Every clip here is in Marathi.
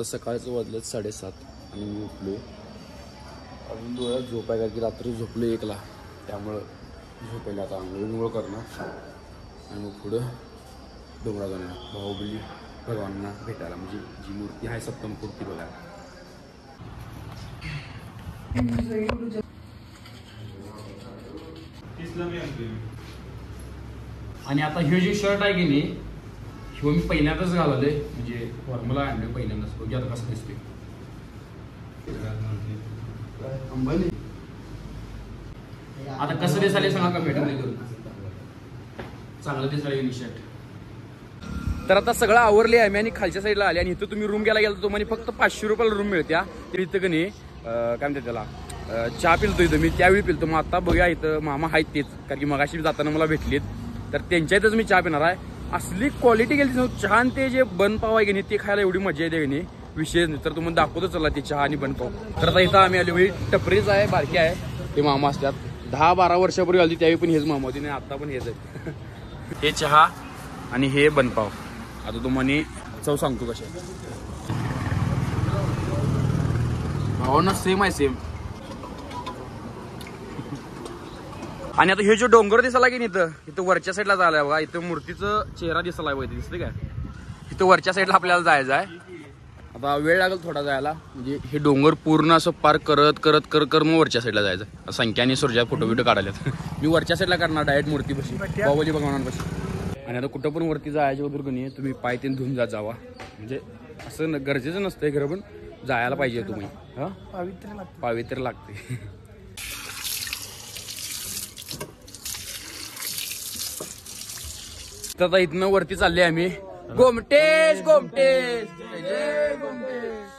सकाळचं वाजलं 7:30 आणि मी उठलो. अजून डोळ्यात झोप आहे कारण की रात्री झोपलो 1ला, त्यामुळं झोपायला आता आंघोळ करणार आणि मग पुढं डोंगरा जाणार बाहुबली भगवानांना भेटायला, म्हणजे जी मूर्ती आहे सप्तमपूर्ती बघायला. आणि आता हे जे शर्ट आहे की नाही शिव मी पहिल्यांदाच घालवलंय, म्हणजे फॉर्मला आणलं पहिल्यांदाच. बघूया आता कसं दिसते. आता कसं दिसायला सांगा कमेंट मध्ये करून. चांगलं दिसायला शर्ट. तर आता सगळं आवरले आहे मी आणि खालच्या साईडला आले आणि इथं तुम्ही रूम घ्यायला गेला तर तुम्हाला फक्त 500 रुपयाला रूम मिळत्या. तर इथं का नाही काय म्हणतात त्याला चहा पिलतो इथं मी, त्यावेळी पिलतो. मग आता बघूया इथं मामा आहेत तेच, कारण की मगाशी जाताना मला भेटलेत, तर त्यांच्या इथंच मी चहा पिणार आहे. असली क्वालिटी गेली चहा. ते जे बनपाव आहे की नाही ते खायला एवढी मजा येते की नाही विशेष नाही. तर तुम्हाला दाखवतो चला ते चहा आणि बनपाव. तर आता इथं आम्ही आलो टपरीच आहे, बारकी आहे. ते मामा असतात 10-12 वर्षापूर्वी आली त्यावेळी पण हेच मामा होती नाही, आता पण हेच आहे. हे चहा आणि हे बनपाव. आता तुम्हाला चव सांगतो कशा भावांना सेम आहे सेम. आणि आता हे जो डोंगर दिसायला की नाही इथं वरच्या साईडला जायला बघा. इथं मूर्तीचं चेहरा दिसायला पाहिजे, दिसते काय. इथं वरच्या साईडला आपल्याला जायचं आहे. आता वेळ लागेल थोडा जायला, म्हणजे हे डोंगर पूर्ण असं पार करत करत कर मग वरच्या साईडला जायचं. संख्या आणि सूर्या फोटो काढायला मी वरच्या साईडला करणार डायरेक्ट मूर्ती बशी बाहुबली भगवान बशी. आणि आता कुठं पण वरती जायच्या वगैरे कोणी तुम्ही पाय तीन धुवून जावा, म्हणजे असं गरजेचं नसतंय खरं, पण जायला पाहिजे तुम्ही. हा पावित्र्य लागते. तर आता इथनं वरती चालले आम्ही. गोमटेश गोमटेश जय गोमटेश.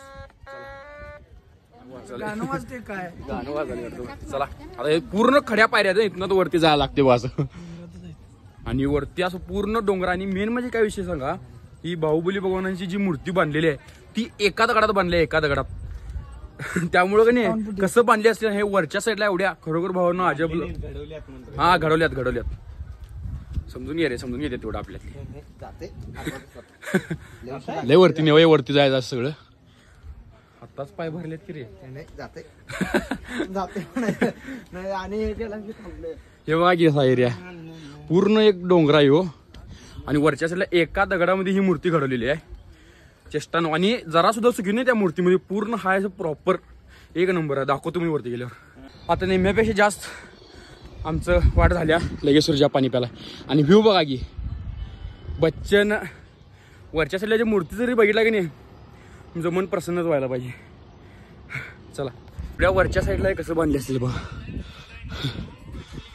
गाणं वाजते काय, गाणं वाजलं. चला आता हे पूर्ण खड्या पायऱ्या इथनं तर वरती जायला लागते वाज. आणि वरती असं पूर्ण डोंगर. आणि मेन म्हणजे काय विषय सांगा, ही बाहुबली भगवानांची जी मूर्ती बांधलेली आहे ती एका दगडात बांधली आहे, एका दगडात. त्यामुळं का नाही कसं बांधली असते हे वरच्या साईडला एवढ्या खरोखर भावांना अजब. हा घडवल्यात. समजून घे रे, समजून घेते तेवढं आपल्यातली. लय वरती नाही वरती जायचं सगळं. आताच पाय भरलेत की रे. हे बघा की असा एरिया पूर्ण एक डोंगर आहे हो. आणि वरच्या साईडला एका दगडामध्ये ही मूर्ती घडवलेली आहे. चेष्टानो. आणि जरा सुद्धा चुकी नाही त्या मूर्तीमध्ये. पूर्ण हा प्रॉपर एक नंबर आहे. दाखवतो तुम्ही वरती गेल्यावर. आता नेहमीपेक्षा जास्त आमचं वाट झाल्या लगेच सूर्या पाणी प्याला. आणि व्ह्यू बघा की बच्चन वरच्या साईडला जी मूर्ती जरी बघितला की नाही तुमचं मन प्रसन्नच व्हायला पाहिजे. चला आपल्या वरच्या साईडला कसं बांधले असतील बघा.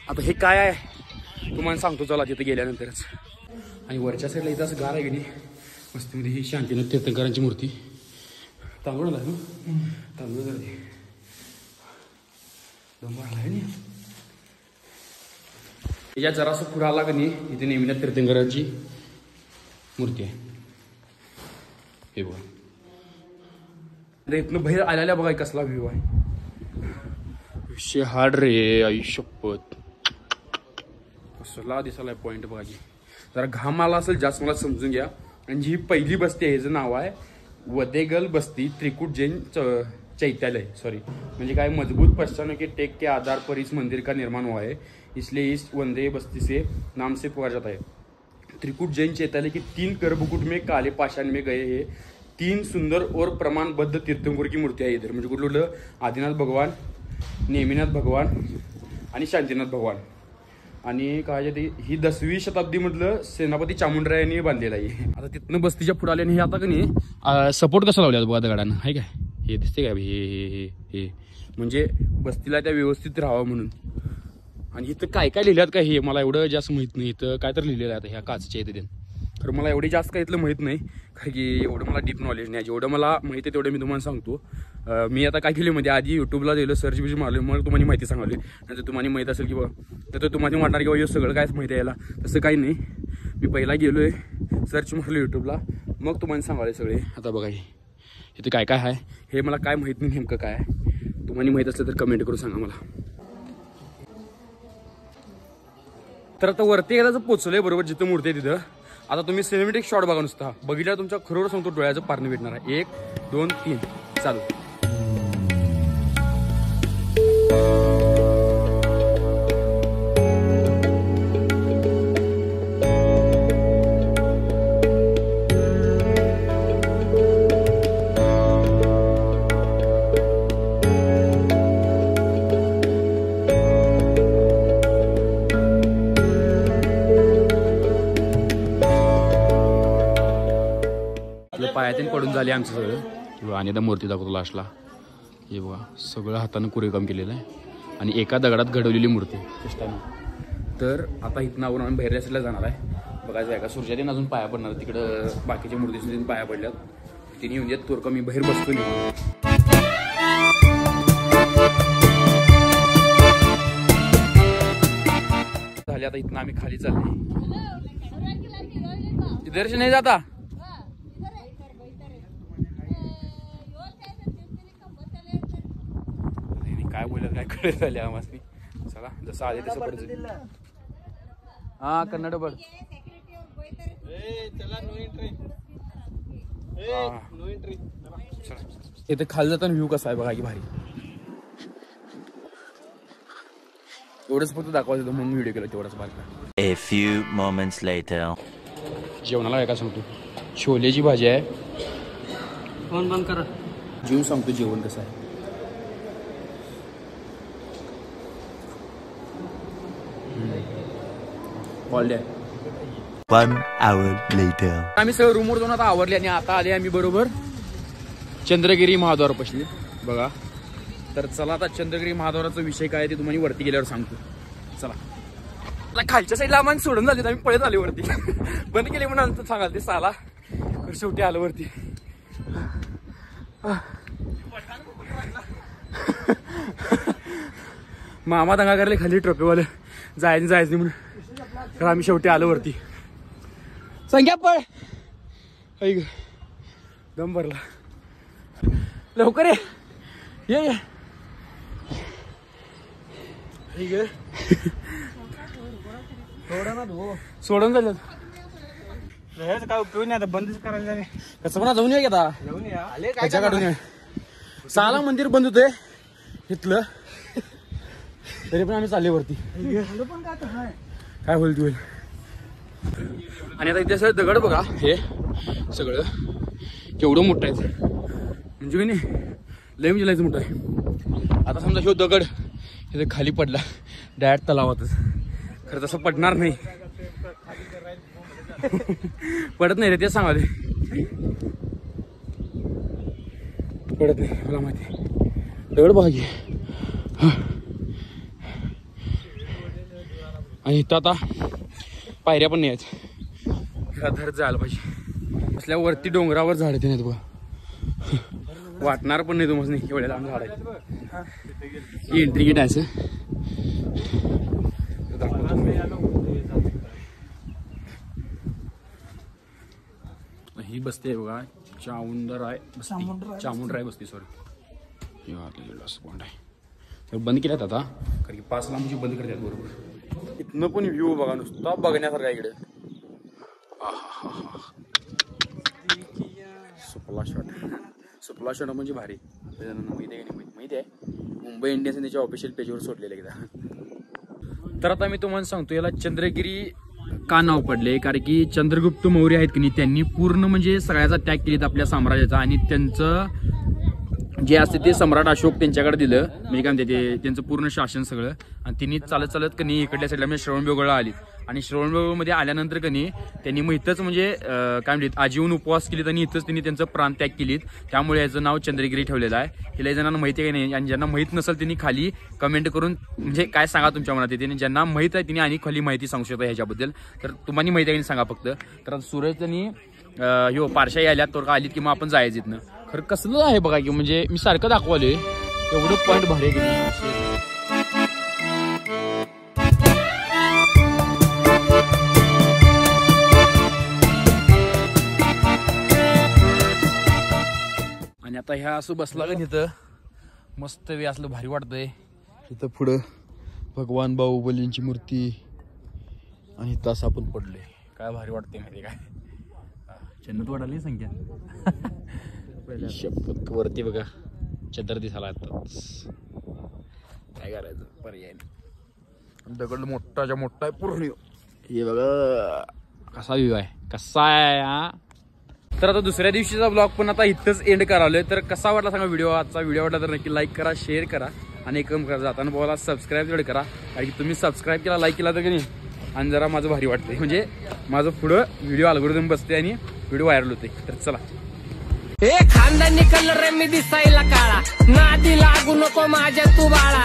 आता हे काय आहे तुम्हाला सांगतो चला तिथे गेल्यानंतरच. आणि वरच्या साईडला इथं असं गार आहे की नाही मस्तीमध्ये ही शांतीनाथ तीर्थंकरांची मूर्ती. तांदूळ आला तांदूळ जरा दंबर आला आहे नाही. याच्या जरासं पुढं आला का नाही इथे नेहमीनाथ तीर्थंकरांची मूर्ती आहे. हे बघा इथनं बाहेर आलेल्या बघा कसला व्ह्यू आहे. विषय हार्ड रे आयुष्यपत. कसला दिसायला पॉइंट बघा की. जरा घाम आला असेल जास्त मला समजून घ्या. आणि जी पहिली बस्ती आहे ह्याचं नाव आहे वदेगल बस्ती त्रिकुट जैन चैत्यालय. सॉरी म्हणजे काय मजबूत पहचानों के टेक के आधार पर इस मंदिर का निर्माण हुआ है, इसलिए इस वंदे बस्ती से नाम से पुकारा जाता है. त्रिकुट जैन चैत्यालय के 3 गर्भकुट में काले पाषाण में गए हैं 3 सुंदर और प्रमाणबद्ध तीर्थंकर की मूर्ती आहे इधर. म्हणजे कुठलं आदिनाथ भगवान, नेमिनाथ भगवान आणि शांतीनाथ भगवान. आणि काय ते ही 10वी शताब्दीमधलं सेनापती चामुंडराय यांनी बांधलेलं आहे. आता तिथनं बस्तीच्या पुढे आले आणि हे आता का नाही सपोर्ट कसं लावले बघा दगडांना आहे काय. हे दिसते काय हे म्हणजे बस्तीला त्या व्यवस्थित राहावं म्हणून. आणि इथं काय काय लिहिल्यात काय हे मला एवढं जास्त माहित नाही. इथं काय तर लिहिलेलं आहे आता ह्या काचच्या इथे. तर मला एवढी जास्त काय इथलं माहित नाही कारण की एवढं मला डीप नॉलेज नाही. जेवढं मला माहिती आहे तेवढं मी तुम्हाला सांगतो. मी आता काय केलं म्हणजे आधी युट्यूबला दिलं सर्च बिच मारलं मग तुम्हाला माहिती सांगाली. नंतर तुम्हाला माहीत असेल की तर तुम्हाला वाटणार की सगळं कायच माहिती आहे याला. तसं काही नाही. मी पहिला गेलो आहे सर्च मारलं युट्यूबला मग तुम्हाला सांगाले सगळे. आता बघा इथे काय काय आहे हे मला काय माहीत नाही नेमकं काय आहे. तुम्हाला माहीत असलं तर कमेंट करून सांगा मला. तर आता वरती एकदा पोचलोय बरोबर जिथं मूर्ती आहे तिथं. आता तुम्ही सिनेमॅटिक शॉट बघा नुसता बघितल्यावर तुमच्या खरोखर सांगतो डोळ्याचं पारणं भेटणार आहे. 1 2 3 चालू. पायातीन पडून झाले आमचं सगळं. आणि आता मूर्ती दाखवतो लास्टला. हे बघा सगळं हातानं कोरीवकाम केलेलं आहे आणि एका दगडात घडवलेली मूर्ती कष्टाने. तर आता इथनं आवरून आम्ही बाहेरच्या साईडला जाणार आहे. बघायचं आहे का सूर्यातीन अजून पाया पडणार. तिकडं बाकीच्या मूर्ती पाया पडल्यात. तिने येऊन देत तोरका मी बाहेर बसतो नाही. झाले आता इथनं आम्ही खाली चालले. दर्शन नाही जाता काय बोलत काय कळत झाले आम्हाला. चला जसं आले तसं पडत. हा कन्नड बघ. इथे खाली जाताना व्ह्यू कसा आहे बघा की भारी. एवढंच फक्त दाखवायचं होतं म्हणून व्हिडिओ केला तेवढाच बारका. A few moments later. जेवणाला काय का सांगतो. छोलेची भाजी आहे. फोन बंद करा. जेवून सांगतो जेवण कसं आहे. All 1 hour later. आम्ही सगळं रूमवर जाऊन आता आवरले आणि आता आले आम्ही बरोबर चंद्रगिरी महाद्वारापाशी बघा. तर चला आता चंद्रगिरी महाद्वाराचा विषय काय ते तुम्हाला वरती गेल्यावर सांगतो. चला आता खालच्या साईडला आम्हाला सोडून झाले. आम्ही पळत आले वरती. बंद केले म्हणून सांगाल ते साला. शेवटी आलं वरती. मामा दंगा करायला खाली ट्रॉफीवाले जायचं नाही म्हणून. तर आम्ही शेवटी आलो वरती. संख्या पळ. ऐक दम भरला. लवकर ये ये. सोडून झालं काय उपयोग नाही आता. बंदच करायला कसं म्हणा जाऊन ये आता. त्याच्या काढून ये. साला मंदिर बंद होते इथलं तरी पण आम्ही चालले वरती. काय होईल तू. आणि आता इथे असं दगड बघा. हे सगळं केवढं मोठं आहे म्हणजे की नाही लय म्हणजे लयच मोठं आहे. आता समजा ह्यो दगड इथे खाली पडला डायरेक्ट तलावातच. खरं तसं पडणार नाही. पडत नाही रे ते सांगाले. पडत नाही मला माहिती. दगड बघा की. आणि इथं आता पायऱ्या पण नाही आहेत. धर जायला पाहिजे. असल्या वरती डोंगरावर झाड येते नाहीत बघा. वाटणार पण नाही तुम्हाला एवढ्या लांब झाड आहे. एंट्री गेट आहे. ही बसते आहे बघा. चामुंडराय बसती सॉरी. पॉइंट आहे. तर बंद केल्यात आता कारण की 5 लांबची बंद करतात बरोबर. इथनं पण व्ह्यू बघा नुसता बघण्यासारखा इकडे. सुपला शॉट म्हणजे भारी. माहिती आहे मुंबई इंडियन्स त्याच्या ऑफिशियल पेजवर सोडलेलं एकदा. तर आता मी तुम्हाला सांगतो याला चंद्रगिरी का नाव पडले. कारण की चंद्रगुप्त मौर्य आहेत की नाही त्यांनी पूर्ण म्हणजे सगळ्याचा त्याग केलेत आपल्या साम्राज्याचा. आणि त्यांचं जे असते ते सम्राट अशोक त्यांच्याकडे दिलं. म्हणजे काय म्हणते ते त्यांचं पूर्ण शासन सगळं. आणि तिने चालत चालत कनी इकडल्या साईडला म्हणजे श्रवणबेळगोळला आली. आणि श्रवणबेळगोळमध्ये आल्यानंतर कनी त्यांनी मग इथंच म्हणजे काय म्हणतात आजीवन उपवास केलीत आणि इथंच त्यांनी त्यांचं प्राण त्याग केलीत. त्यामुळे याचं नाव चंद्रगिरी ठेवलेलं आहे. तिला जणांना माहिती आहे की नाही. आणि ज्यांना माहीत नसेल त्यांनी खाली कमेंट करून म्हणजे काय सांगा तुमच्या मनात येते. ज्यांना माहीत आहे तिने आणि खाली माहिती सांगू शकता ह्याच्याबद्दल. तर तुम्हाला माहिती आहे की सांगा फक्त. तर सूरज त्यांनी ह्यो पारशाही आल्यात तर का आलीत की मग आपण जायचं इथनं. खरं कसलं आहे बघा की म्हणजे मी सारखं दाखवले एवढं पॉईंट भारी आहे की. आणि आता ह्या असं बसला का तिथं मस्त वे असलं भारी वाटतंय. इथं पुढं भगवान बाहुबलींची मूर्ती आणि तास आपण पडलोय. काय भारी वाटतंय माहिती काय. जन्नत वाढाली संख्या. शपथ वरती बघा चदर दिसायला येतात. काय करायचं पर्याय नाही. दगड मोठाच्या मोठा आहे पूर्ण. हे बघा कसा व्ह्यू आहे, कसा आहे हा. तर आता दुसऱ्या दिवशीचा ब्लॉग पण आता इथंच एंड करावलोय. तर कसा वाटला सांगा व्हिडिओ. आजचा व्हिडिओ वाटला तर नक्की लाईक करा, शेअर करा आणि एकम करा. जाताना बोला सबस्क्राईब तेवढं करा. आणि तुम्ही सबस्क्राईब केला, लाईक केला तर की नाही आणि जरा माझं भारी वाटतंय. म्हणजे माझं पुढं व्हिडिओ अल्गोरिदम बसते आणि व्हिडिओ व्हायरल होते. तर चला. हे खानदानी कलर मी दिसायला काळा, नादी लागू नको माझ्या तू बाळा.